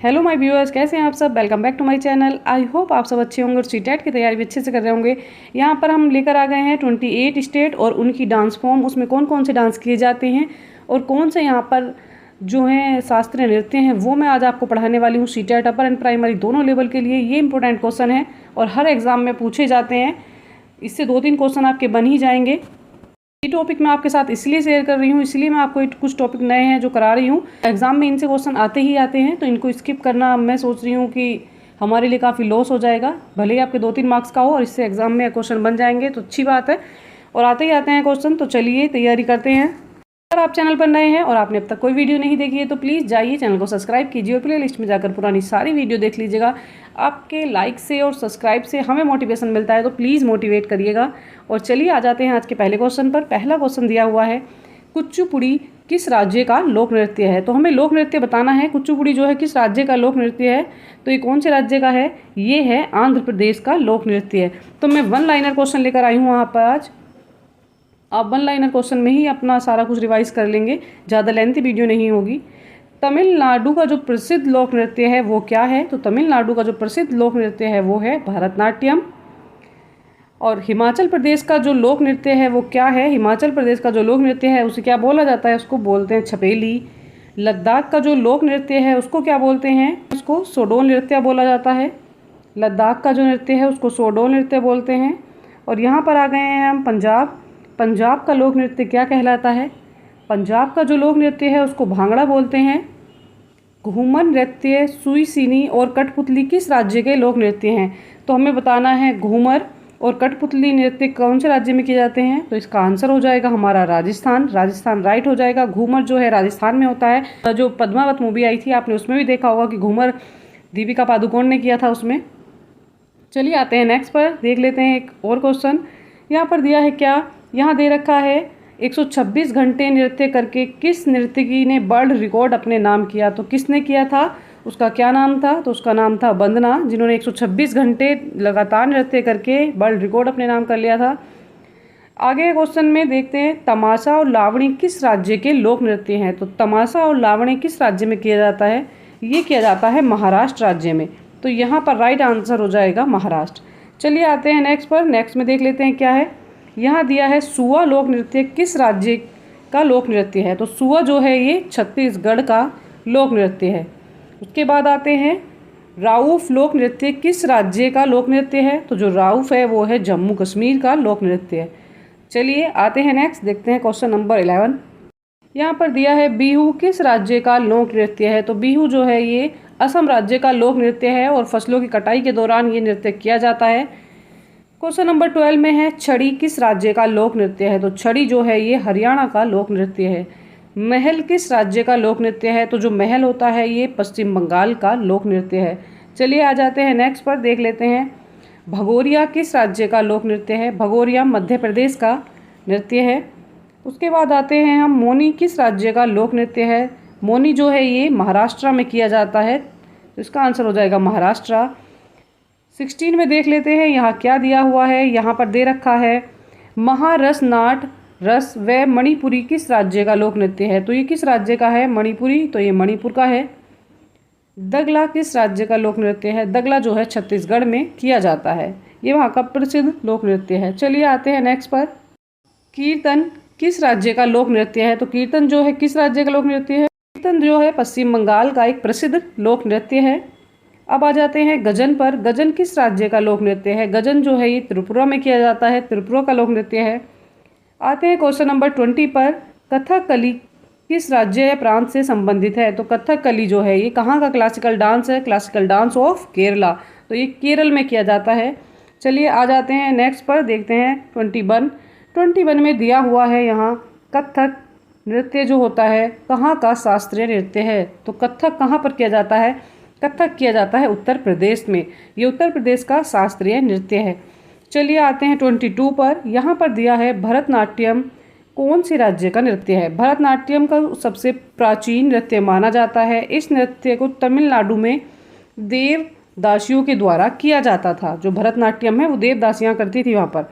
Hello my viewers, कैसे हैं आप सब। Welcome back to my channel. I hope आप सब अच्छे होंगे और सीटेट की तैयारी भी अच्छे से कर रहे होंगे। यहाँ पर हम लेकर आ गए हैं 28 स्टेट और उनकी डांस फॉर्म, उसमें कौन कौन से डांस किए जाते हैं और कौन से यहाँ पर जो हैं शास्त्रीय नृत्य हैं वो मैं आज आपको पढ़ाने वाली हूँ। सीटेट अपर एंड प्राइमरी दोनों लेवल के लिए ये इंपॉर्टेंट क्वेश्चन है और हर एग्ज़ाम में पूछे जाते हैं। इससे 2-3 क्वेश्चन आपके बन ही जाएंगे। ये टॉपिक मैं आपके साथ इसलिए शेयर कर रही हूँ, इसलिए मैं आपको कुछ टॉपिक नए हैं जो करा रही हूँ। एग्जाम में इनसे क्वेश्चन आते ही आते हैं, तो इनको स्किप करना मैं सोच रही हूँ कि हमारे लिए काफ़ी लॉस हो जाएगा। भले ही आपके 2-3 मार्क्स का हो और इससे एग्जाम में क्वेश्चन बन जाएंगे तो अच्छी बात है। और आते ही आते हैं क्वेश्चन, तो चलिए तैयारी करते हैं। अगर आप चैनल पर नए हैं और आपने अब तक कोई वीडियो नहीं देखी है तो प्लीज़ जाइए चैनल को सब्सक्राइब कीजिए और प्ले लिस्ट में जाकर पुरानी सारी वीडियो देख लीजिएगा। आपके लाइक से और सब्सक्राइब से हमें मोटिवेशन मिलता है, तो प्लीज़ मोटिवेट करिएगा। और चलिए आ जाते हैं आज के पहले क्वेश्चन पर। पहला क्वेश्चन दिया हुआ है, कुचिपुड़ी किस राज्य का लोक नृत्य है। तो हमें लोक नृत्य बताना है। कुचिपुड़ी जो है किस राज्य का लोक नृत्य है, तो ये कौन से राज्य का है, ये है आंध्र प्रदेश का लोक नृत्य है। तो मैं 1 लाइनर क्वेश्चन लेकर आई हूँ वहाँ पर आज। आप 1 लाइनर क्वेश्चन में ही अपना सारा कुछ रिवाइज कर लेंगे, ज़्यादा लेंथी वीडियो नहीं होगी। तमिलनाडु का जो प्रसिद्ध लोक नृत्य है वो क्या है, तो तमिलनाडु का जो प्रसिद्ध लोक नृत्य है वो है भरतनाट्यम। और हिमाचल प्रदेश का जो लोक नृत्य है वो क्या है, हिमाचल प्रदेश का जो लोक नृत्य है उसे क्या बोला जाता है, उसको बोलते हैं छपेली। लद्दाख का जो लोक नृत्य है उसको क्या बोलते हैं, उसको सोडोल नृत्य बोला जाता है। लद्दाख का जो नृत्य है उसको सोडोल नृत्य बोलते हैं। और यहाँ पर आ गए हैं हम पंजाब। पंजाब का लोक नृत्य क्या कहलाता है, पंजाब का जो लोक नृत्य है उसको भांगड़ा बोलते हैं। घूमर नृत्य, सुई सीनी और कठपुतली किस राज्य के लोक नृत्य हैं, तो हमें बताना है घूमर और कठपुतली नृत्य कौन से राज्य में किए जाते हैं। तो इसका आंसर हो जाएगा हमारा राजस्थान। राजस्थान राइट हो जाएगा। घूमर जो है राजस्थान में होता है। जो पद्मावत मूवी आई थी आपने उसमें भी देखा होगा कि घूमर दीपिका पादुकोण ने किया था उसमें। चलिए आते हैं नेक्स्ट पर, देख लेते हैं एक और क्वेश्चन। यहाँ पर दिया है क्या, यहाँ दे रखा है 126 घंटे नृत्य करके किस नर्तकी ने वर्ल्ड रिकॉर्ड अपने नाम किया। तो किसने किया था, उसका क्या नाम था, तो उसका नाम था वंदना, जिन्होंने 126 घंटे लगातार नृत्य करके वर्ल्ड रिकॉर्ड अपने नाम कर लिया था। आगे क्वेश्चन में देखते हैं, तमाशा और लावणी किस राज्य के लोक नृत्य हैं। तो तमाशा और लावणी किस राज्य में किया जाता है, ये किया जाता है महाराष्ट्र राज्य में। तो यहाँ पर राइट आंसर हो जाएगा महाराष्ट्र। चलिए आते हैं नेक्स्ट पर। नेक्स्ट में देख लेते हैं क्या है। यहाँ दिया है सुआ लोक नृत्य किस राज्य का लोक नृत्य है। तो सुआ जो है ये छत्तीसगढ़ का लोक नृत्य है। उसके बाद आते हैं, राउफ लोक नृत्य किस राज्य का लोक नृत्य है। तो जो राउफ है वो है जम्मू कश्मीर का लोक नृत्य है। चलिए आते हैं नेक्स्ट, देखते हैं क्वेश्चन नंबर 11। यहाँ पर दिया है बिहू किस राज्य का लोक नृत्य है। तो बिहू जो है ये असम राज्य का लोक नृत्य है और फसलों की कटाई के दौरान ये नृत्य किया जाता है। क्वेश्चन नंबर 12 में है, छड़ी किस राज्य का लोक नृत्य है। तो छड़ी जो है ये हरियाणा का लोक नृत्य है। महल किस राज्य का लोक नृत्य है। तो जो महल होता है ये पश्चिम बंगाल का लोक नृत्य है। चलिए आ जाते हैं नेक्स्ट पर, देख लेते हैं, भगोरिया किस राज्य का लोक नृत्य है। भगोरिया मध्य प्रदेश का नृत्य है। उसके बाद आते हैं हम, मोनी किस राज्य का लोक नृत्य है। मोनी जो है ये महाराष्ट्र में किया जाता है, तो इसका आंसर हो जाएगा महाराष्ट्र। 16 में देख लेते हैं यहाँ क्या दिया हुआ है। यहाँ पर दे रखा है, महारस नाट रस व मणिपुरी किस राज्य का लोक नृत्य है। तो ये किस राज्य का है, मणिपुरी, तो ये मणिपुर का है। दगला किस राज्य का लोक नृत्य है। दगला जो है छत्तीसगढ़ में किया जाता है, ये वहाँ का प्रसिद्ध लोक नृत्य है। चलिए आते हैं नेक्स्ट पर, कीर्तन किस राज्य का लोक नृत्य है। तो कीर्तन जो है किस राज्य का लोक नृत्य है। कीर्तन जो है पश्चिम बंगाल का एक प्रसिद्ध लोक नृत्य है। अब आ जाते हैं गजन पर। गजन किस राज्य का लोक नृत्य है। गजन जो है ये त्रिपुरा में किया जाता है, त्रिपुरा का लोक नृत्य है। आते हैं क्वेश्चन नंबर 20 पर, कथकली किस राज्य या प्रांत से संबंधित है। तो कथकली जो है ये कहाँ का क्लासिकल डांस है, क्लासिकल डांस ऑफ केरला, तो ये केरल में किया जाता है। चलिए आ जाते हैं नेक्स्ट पर, देखते हैं 21 में दिया हुआ है यहाँ, कथक नृत्य जो होता है कहाँ का शास्त्रीय नृत्य है। तो कथक कहाँ पर किया जाता है, कथक किया जाता है उत्तर प्रदेश में, ये उत्तर प्रदेश का शास्त्रीय नृत्य है। चलिए आते हैं 22 पर। यहाँ पर दिया है, भरतनाट्यम कौन से राज्य का नृत्य है। भरतनाट्यम का सबसे प्राचीन नृत्य माना जाता है। इस नृत्य को तमिलनाडु में देवदासियों के द्वारा किया जाता था। जो भरतनाट्यम है वो देवदासियाँ करती थी वहाँ पर।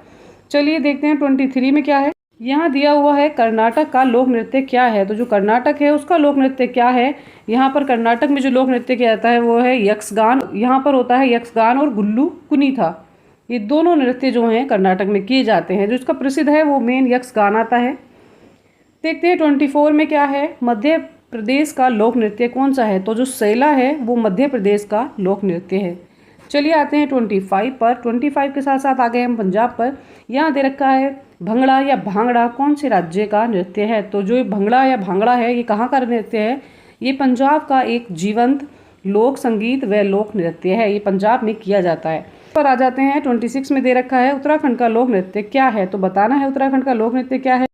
चलिए देखते हैं 23 में क्या है। यहाँ दिया हुआ है कर्नाटक का लोक नृत्य क्या है। तो जो कर्नाटक है उसका लोक नृत्य क्या है। यहाँ पर कर्नाटक में जो लोक नृत्य किया जाता है वो है यक्षगान। यहाँ पर होता है यक्षगान और गुल्लू कुनीथा। ये दोनों नृत्य जो हैं कर्नाटक में किए जाते हैं। जो इसका प्रसिद्ध है वो मेन यक्षगान आता है। देखते हैं 24 में क्या है। मध्य प्रदेश का लोक नृत्य कौन सा है। तो जो सैला है वो मध्य प्रदेश का लोक नृत्य है। चलिए आते हैं 25 पर। 25 के साथ साथ आ गए हम पंजाब पर। यहाँ दे रखा है भंगड़ा या भांगड़ा कौन से राज्य का नृत्य है। तो जो भंगड़ा या भांगड़ा है ये कहाँ का नृत्य है। ये पंजाब का एक जीवंत लोक संगीत व लोक नृत्य है। ये पंजाब में किया जाता है। पर आ जाते हैं 26 में दे रखा है उत्तराखंड का लोक नृत्य क्या है। तो बताना है उत्तराखंड का लोक नृत्य क्या है।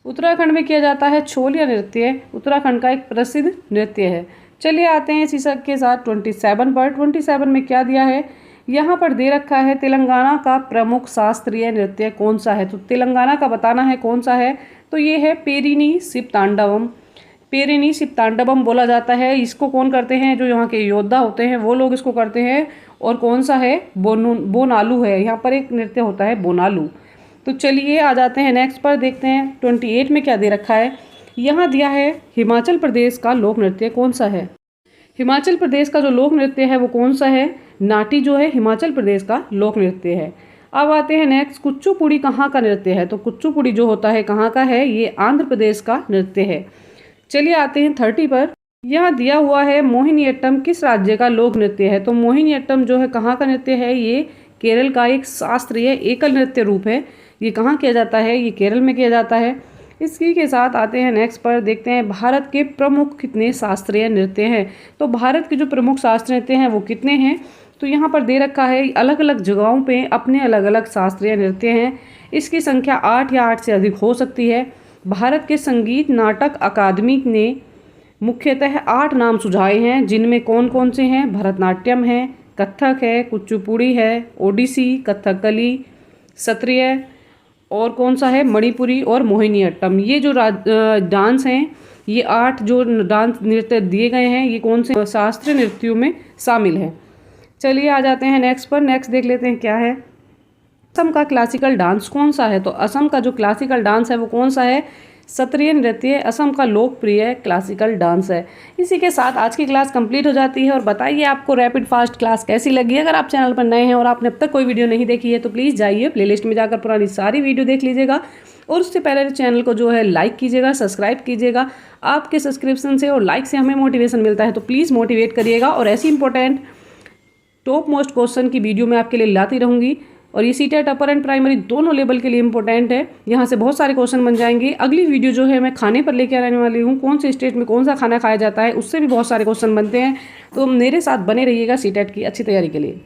उत्तराखंड में किया जाता है छोलिया नृत्य। उत्तराखंड का एक प्रसिद्ध नृत्य है। चलिए आते हैं इसी के साथ 27 पर। 27 में क्या दिया है। यहाँ पर दे रखा है तेलंगाना का प्रमुख शास्त्रीय नृत्य कौन सा है। तो तेलंगाना का बताना है कौन सा है। तो ये है पेरिनी शिवतांडवम। पेरिनी शिवतांडवम बोला जाता है। इसको कौन करते हैं। जो यहाँ के योद्धा होते हैं वो लोग इसको करते हैं। और कौन सा है बोनालू है। यहाँ पर एक नृत्य होता है बोनालू। तो चलिए आ जाते हैं नेक्स्ट पर। देखते हैं 28 में क्या दे रखा है। यहाँ दिया है हिमाचल प्रदेश का लोक नृत्य कौन सा है। हिमाचल प्रदेश का जो लोक नृत्य है वो कौन सा है। नाटी जो है हिमाचल प्रदेश का लोक नृत्य है। अब आते हैं नेक्स्ट कुच्चुपुड़ी कहाँ का नृत्य है। तो कुच्चुपुड़ी जो होता है कहाँ का है। ये आंध्र प्रदेश का नृत्य है। चलिए आते हैं 30 पर। यहाँ दिया हुआ है मोहिनीअट्टम किस राज्य का लोक नृत्य है। तो मोहिनीअट्टम जो है कहाँ का नृत्य है। ये केरल का एक शास्त्रीय एकल नृत्य रूप है। ये कहाँ किया जाता है। ये केरल में किया जाता है। इसी के साथ आते हैं नेक्स्ट पर। देखते हैं भारत के प्रमुख कितने शास्त्रीय नृत्य हैं। तो भारत के जो प्रमुख शास्त्रीय नृत्य हैं वो कितने हैं। तो यहाँ पर दे रखा है अलग अलग जगहों पे अपने अलग अलग शास्त्रीय नृत्य हैं। इसकी संख्या 8 या 8 से अधिक हो सकती है। भारत के संगीत नाटक अकादमी ने मुख्यतः 8 नाम सुझाए हैं। जिनमें कौन कौन से हैं। भरतनाट्यम है, कथक है, कुचिपुड़ी है, ओडिसी, कथकली, सत्रिय और कौन सा है मणिपुरी और मोहिनीअट्टम। ये जो डांस हैं ये 8 जो डांस नृत्य दिए गए हैं ये कौन से शास्त्रीय नृत्यों में शामिल है। चलिए आ जाते हैं नेक्स्ट पर। नेक्स्ट देख लेते हैं क्या है। असम का क्लासिकल डांस कौन सा है। तो असम का जो क्लासिकल डांस है वो कौन सा है। सत्रिय नृत्य असम का लोकप्रिय क्लासिकल डांस है। इसी के साथ आज की क्लास कंप्लीट हो जाती है। और बताइए आपको रैपिड फास्ट क्लास कैसी लगी। अगर आप चैनल पर नए हैं और आपने अब तक कोई वीडियो नहीं देखी है तो प्लीज़ जाइए प्लेलिस्ट में जाकर पुरानी सारी वीडियो देख लीजिएगा। और उससे पहले चैनल को जो है लाइक कीजिएगा, सब्सक्राइब कीजिएगा। आपके सब्सक्रिप्शन से और लाइक से हमें मोटिवेशन मिलता है। तो प्लीज़ मोटिवेट करिएगा। और ऐसी इंपॉर्टेंट टॉप मोस्ट क्वेश्चन की वीडियो मैं आपके लिए लाती रहूँगी। और ये सीटेट अपर एंड प्राइमरी दोनों लेवल के लिए इंपॉर्टेंट है। यहाँ से बहुत सारे क्वेश्चन बन जाएंगे। अगली वीडियो जो है मैं खाने पर लेकर आने वाली हूँ। कौन से स्टेट में कौन सा खाना खाया जाता है उससे भी बहुत सारे क्वेश्चन बनते हैं। तो मेरे साथ बने रहिएगा सीटेट की अच्छी तैयारी के लिए।